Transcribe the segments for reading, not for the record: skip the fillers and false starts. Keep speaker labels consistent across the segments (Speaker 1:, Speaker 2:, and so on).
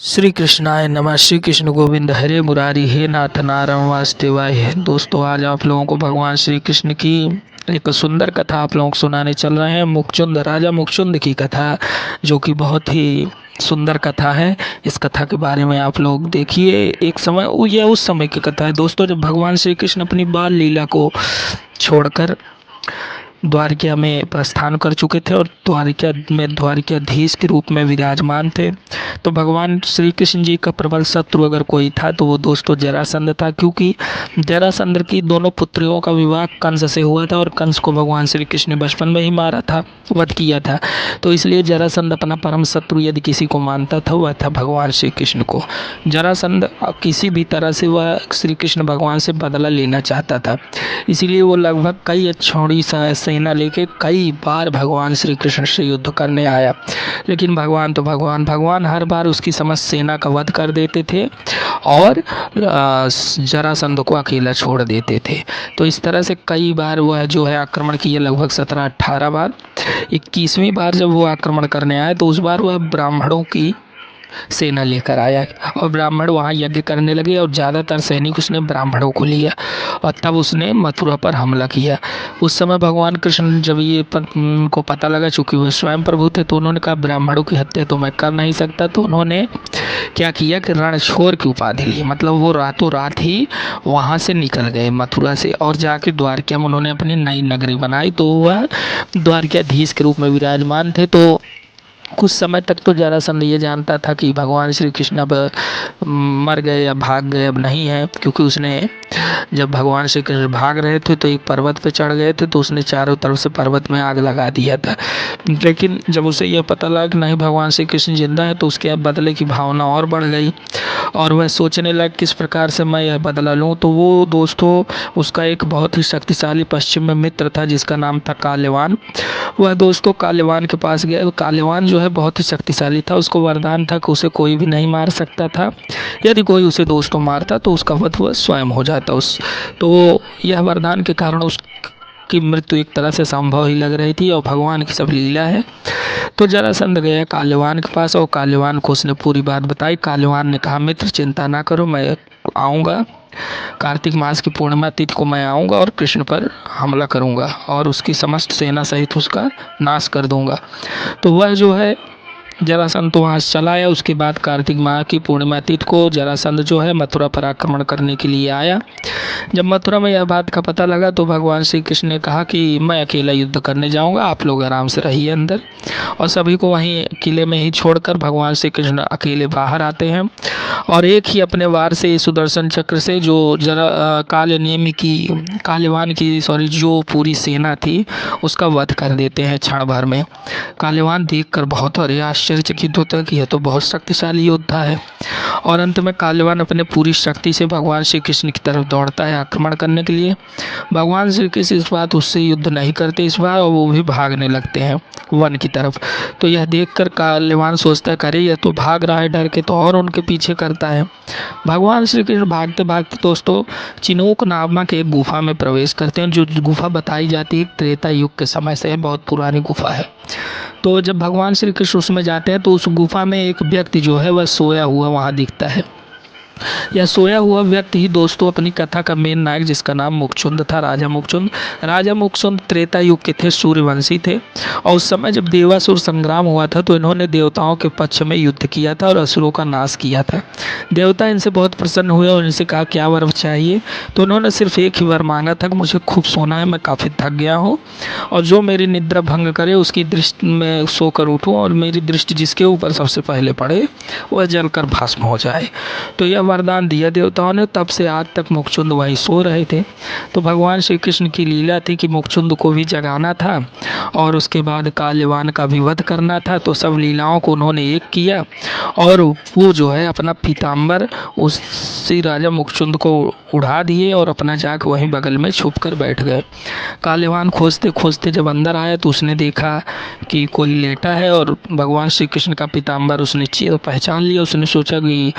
Speaker 1: श्री कृष्णाय नमः। श्री कृष्ण गोविंद हरे मुरारी, हे नाथ नारायण वासुदेवाय। दोस्तों, आज आप लोगों को भगवान श्री कृष्ण की एक सुंदर कथा आप लोगों को सुनाने चल रहे हैं। मुखचुंद, राजा मुखचुंद की कथा, जो कि बहुत ही सुंदर कथा है। इस कथा के बारे में आप लोग देखिए। एक समय, यह उस समय की कथा है दोस्तों, जब भगवान श्री कृष्ण अपनी बाल लीला को छोड़कर द्वारिका में प्रस्थान कर चुके थे और द्वारिका में द्वारिकाधीश के रूप में विराजमान थे। तो भगवान श्री कृष्ण जी का प्रबल शत्रु अगर कोई था तो वो दोस्तों जरासंध था, क्योंकि जरासंध की दोनों पुत्रियों का विवाह कंस से हुआ था और कंस को भगवान श्री कृष्ण ने बचपन में ही मारा था, वध किया था। तो इसलिए जरासंध अपना परम शत्रु यदि किसी को मानता था, वह था भगवान श्री कृष्ण को। जरासंध किसी भी तरह से वह श्री कृष्ण भगवान से बदला लेना चाहता था, इसीलिए वो लगभग कई छौड़ी सेना लेके कई बार भगवान श्री कृष्ण से युद्ध करने आया। लेकिन भगवान तो भगवान हर बार उसकी समस्त सेना का वध कर देते थे और जरासंध को अकेला छोड़ देते थे। तो इस तरह से कई बार वह जो है आक्रमण किए, लगभग 17-18 बार। 21वीं बार जब वो आक्रमण करने आए तो उस बार वह ब्राह्मणों की सेना लेकर आया और ब्राह्मण वहाँ यज्ञ करने लगे और ज़्यादातर सैनिक उसने ब्राह्मणों को लिया और तब उसने मथुरा पर हमला किया। उस समय भगवान कृष्ण जब ये को पता लगा, चूँकि वो स्वयं प्रभु थे, तो उन्होंने कहा ब्राह्मणों की हत्या तो मैं कर नहीं सकता। तो उन्होंने क्या किया कि रणछोर की उपाधि ली, मतलब वो रातों रात ही वहाँ से निकल गए मथुरा से और जाके द्वारका में उन्होंने अपनी नई नगरी बनाई। तो वह द्वारकाधीश के रूप में विराजमान थे। तो कुछ समय तक तो जरासंध ये जानता था कि भगवान श्री कृष्ण अब मर गए या भाग गए, अब नहीं है, क्योंकि उसने जब भगवान श्री कृष्ण भाग रहे थे तो एक पर्वत पे चढ़ गए थे, तो उसने चारों तरफ से पर्वत में आग लगा दिया था। लेकिन जब उसे यह पता लगा कि नहीं भगवान श्री कृष्ण जिंदा है, तो उसके बदले की भावना और बढ़ गई और वह सोचने लगा किस प्रकार से मैं यह बदला लूँ। तो वो दोस्तों, उसका एक बहुत ही शक्तिशाली पश्चिम में मित्र था जिसका नाम था काल्यवान। वह दोस्तों काल्यवान के पास गया। काल्यवान जो है बहुत ही शक्तिशाली था, उसको वरदान था कि उसे कोई भी नहीं मार सकता था। यदि कोई उसे दोस्तों मारता तो उसका वध वह स्वयं हो जाता। तो यह वरदान के कारण उसकी मृत्यु एक तरह से संभव ही लग रही थी और भगवान की सब लीला है। तो जरासंध गया काल्यवान के पास और काल्यवान को उसने पूरी बात बताई। काल्यवान ने कहा मित्र चिंता ना करो, मैं आऊँगा, कार्तिक मास की पूर्णिमा तिथि को मैं आऊँगा और कृष्ण पर हमला करूँगा और उसकी समस्त सेना सहित उसका नाश कर दूँगा। तो वह जो है जरासंध तो वहाँ से चला आया। उसके बाद कार्तिक माह की पूर्णिमा तिथि को जरासंध जो है मथुरा पर आक्रमण करने के लिए आया। जब मथुरा में यह बात का पता लगा तो भगवान श्री कृष्ण ने कहा कि मैं अकेला युद्ध करने जाऊंगा, आप लोग आराम से रहिए अंदर। और सभी को वहीं किले में ही छोड़कर भगवान श्री कृष्ण अकेले बाहर आते हैं और एक ही अपने वार से सुदर्शन चक्र से जो काल्यवान की जो पूरी सेना थी उसका वध कर देते हैं क्षण भर में। काल्यवान देखकर बहुत आश्चर्यचकित होता है कि यह तो बहुत शक्तिशाली योद्धा है। और अंत में काल्यवान अपने पूरी शक्ति से भगवान श्री कृष्ण की तरफ दौड़ता है आक्रमण करने के लिए। भगवान श्री कृष्ण इस बात उससे युद्ध नहीं करते इस बार और वो भी भागने लगते हैं वन की तरफ। तो यह देखकर काल्यवान सोचता है अरे यह तो भाग रहा है डर के, तो और उनके पीछे करता है। भगवान श्री कृष्ण भागते भागते दोस्तों चिनोक नामक एक गुफा में प्रवेश करते हैं। जो गुफा बताई जाती है त्रेता युग के समय से है, बहुत पुरानी गुफा है। तो जब भगवान श्री कृष्ण उसमें जाते हैं तो उस गुफा में एक व्यक्ति जो है वह सोया हुआ वहाँ दिखता है। यह सोया हुआ व्यक्ति ही दोस्तों अपनी कथा का मेन नायक, जिसका नाम मुखचुंद था, राजा मुखचुंद। राजा मुखचुंद त्रेता युग के थे, सूर्यवंशी थे और उस समय जब देवासुर संग्राम हुआ था तो इन्होंने देवताओं के पक्ष में युद्ध किया था और असुरों का नाश किया था। देवता इनसे बहुत प्रसन्न हुए और इनसे कहा क्या वर चाहिए। तो उन्होंने सिर्फ एक ही वर मांगा था कि मुझे खूब सोना है, मैं काफ़ी थक गया हूँ और जो मेरी निद्रा भंग करे उसकी दृष्टि में सोकर उठूँ और मेरी दृष्टि जिसके ऊपर सबसे पहले पड़े वह जलकर भस्म हो जाए। तो यह वरदान दिया देवताओं ने। तब से आज तक मुखचुंद वहीं सो रहे थे। तो भगवान श्री कृष्ण की लीला थी कि मुखचुंद को भी जगाना था और उसके बाद काल्यवान का भी वध करना था। तो सब लीलाओं को उन्होंने एक किया और वो जो है अपना पीताम्बर उसी राजा मुखचुंद को उड़ा दिए और अपना जाकर वहीं बगल में छुप कर बैठ गए। काल्यवान खोजते खोजते जब अंदर आया तो उसने देखा कि कोई लेटा है और भगवान श्री कृष्ण का पीताम्बर उसने पहचान लिया। उसने सोचा कि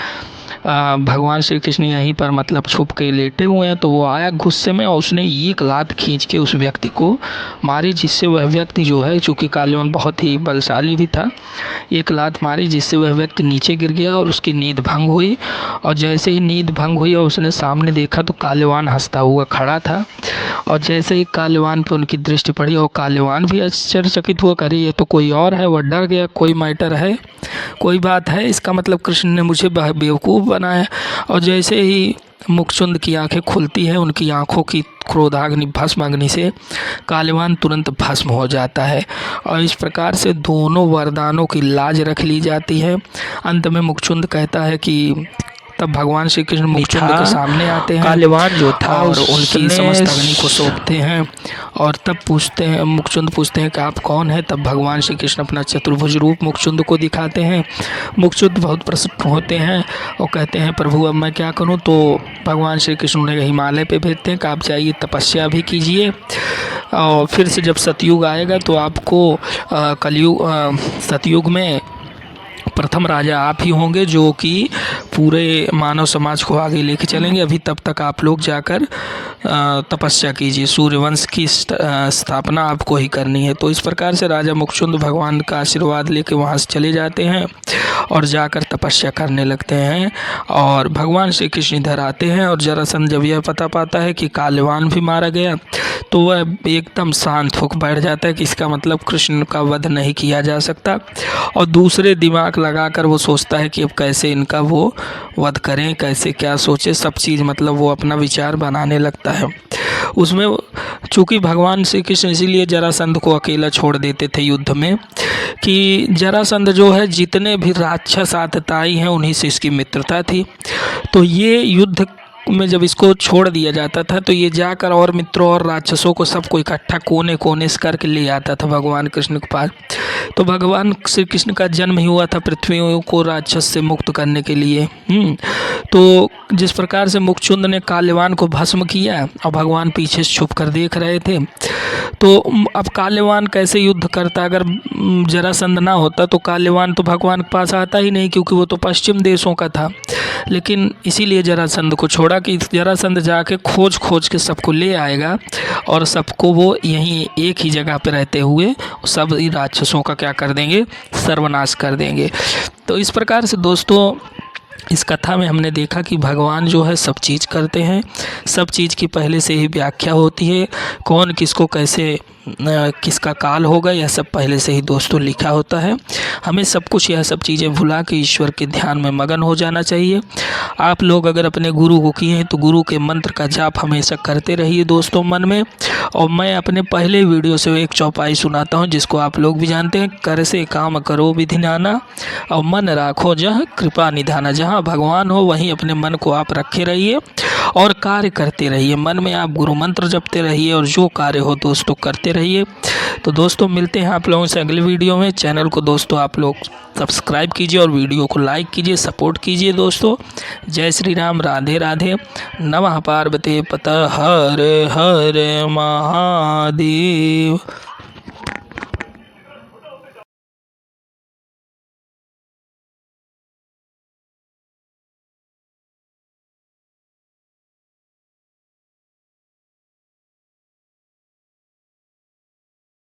Speaker 1: भगवान श्री कृष्ण यहीं पर मतलब छुप के लेटे हुए हैं, तो वो आया गुस्से में और उसने एक लात खींच के उस व्यक्ति को मारी, जिससे वह व्यक्ति जो है, चूँकि कालीवान बहुत ही बलशाली भी था, एक लात मारी जिससे वह व्यक्ति नीचे गिर गया और उसकी नींद भंग हुई। और जैसे ही नींद भंग हुई और उसने सामने देखा तो कालीवान हंसता हुआ खड़ा था। और जैसे ही कालीवान पे उनकी दृष्टि पड़ी और कालीवान भी आश्चर्यचकित हुआ, करे ये तो कोई और है। वह डर गया, कोई मैटर है, कोई बात है, इसका मतलब कृष्ण ने मुझे बेवकूफ़ बनाया। और जैसे ही मुखचुंद की आंखें खुलती है, उनकी आंखों की क्रोधाग्नि भस्म अग्नि से कालीवान तुरंत भस्म हो जाता है। और इस प्रकार से दोनों वरदानों की लाज रख ली जाती है। अंत में मुखचुंद कहता है कि तब भगवान श्री कृष्ण मुखचुंद के सामने आते हैं, कालीवान जो था, और उनकी समस्त अग्नि को सौंपते हैं। और तब पूछते हैं, मुखचुंद पूछते हैं कि आप कौन हैं। तब भगवान श्री कृष्ण अपना चतुर्भुज रूप मुखचुंद को दिखाते हैं। मुखचुंद बहुत प्रसन्न होते हैं और कहते हैं प्रभु अब मैं क्या करूं। तो भगवान श्री कृष्ण उन्हें हिमालय पे भेजते हैं कि आप जाइए तपस्या भी कीजिए, और फिर से जब सतयुग आएगा तो आपको सतयुग में प्रथम राजा आप ही होंगे जो कि पूरे मानव समाज को आगे लेके चलेंगे। अभी तब तक आप लोग जाकर तपस्या कीजिए, सूर्यवंश की स्थापना आपको ही करनी है। तो इस प्रकार से राजा मुखचुंद भगवान का आशीर्वाद लेके वहाँ से चले जाते हैं और जाकर तपस्या करने लगते हैं। और भगवान श्री कृष्ण इधर आते हैं और जरासंध जब यह पता पाता है कि कालीवान भी मारा गया तो वह एकदम शांत होकर बैठ जाता है कि इसका मतलब कृष्ण का वध नहीं किया जा सकता। और दूसरे दिमाग लगाकर वो सोचता है कि अब कैसे इनका वो वध करें, कैसे क्या सोचे, सब चीज़ मतलब वो अपना विचार बनाने लगता है। उसमें चूँकि भगवान श्री कृष्ण इसीलिए जरासंध को अकेला छोड़ देते थे युद्ध में कि जरासंध जो है जितने भी राक्षस आतताई हैं उन्हीं से इसकी मित्रता थी। तो ये युद्ध में जब इसको छोड़ दिया जाता था तो ये जाकर और मित्रों और राक्षसों को सबको इकट्ठा कोने कोने से करके ले आता था भगवान कृष्ण के पास। तो भगवान श्री कृष्ण का जन्म ही हुआ था पृथ्वी को राक्षस से मुक्त करने के लिए। तो जिस प्रकार से मुखचुंद ने कालीवान को भस्म किया और भगवान पीछे से छुप कर देख रहे थे, तो अब कालीवान कैसे युद्ध करता। अगर जरासंध ना होता तो कालीवान तो भगवान के पास आता ही नहीं, क्योंकि वो तो पश्चिम देशों का था। लेकिन इसीलिए जरासंध को छोड़ा कि जरासंध जाके खोज खोज के सबको ले आएगा और सबको वो यहीं एक ही जगह पे रहते हुए सब राक्षसों का क्या कर देंगे, सर्वनाश कर देंगे। तो इस प्रकार से दोस्तों इस कथा में हमने देखा कि भगवान जो है सब चीज़ करते हैं, सब चीज़ की पहले से ही व्याख्या होती है, कौन किसको कैसे किसका काल होगा यह सब पहले से ही दोस्तों लिखा होता है। हमें सब कुछ यह सब चीज़ें भुला के ईश्वर के ध्यान में मगन हो जाना चाहिए। आप लोग अगर अपने गुरु को किए हैं तो गुरु के मंत्र का जाप हमेशा करते रहिए दोस्तों मन में। और मैं अपने पहले वीडियो से एक चौपाई सुनाता हूँ जिसको आप लोग भी जानते हैं, कर से काम करो विधि नाना और मन राखो जहाँ कृपा निधाना। जहाँ भगवान हो वहीं अपने मन को आप रखे रहिए और कार्य करते रहिए। मन में आप गुरु मंत्र जपते रहिए और जो कार्य हो दोस्तों करते रहिए। तो दोस्तों मिलते हैं आप लोगों से अगले वीडियो में। चैनल को दोस्तों आप लोग सब्सक्राइब कीजिए और वीडियो को लाइक कीजिए, सपोर्ट कीजिए दोस्तों। जय श्री राम, राधे राधे, नमः पार्वती पतः हर हर महादेव।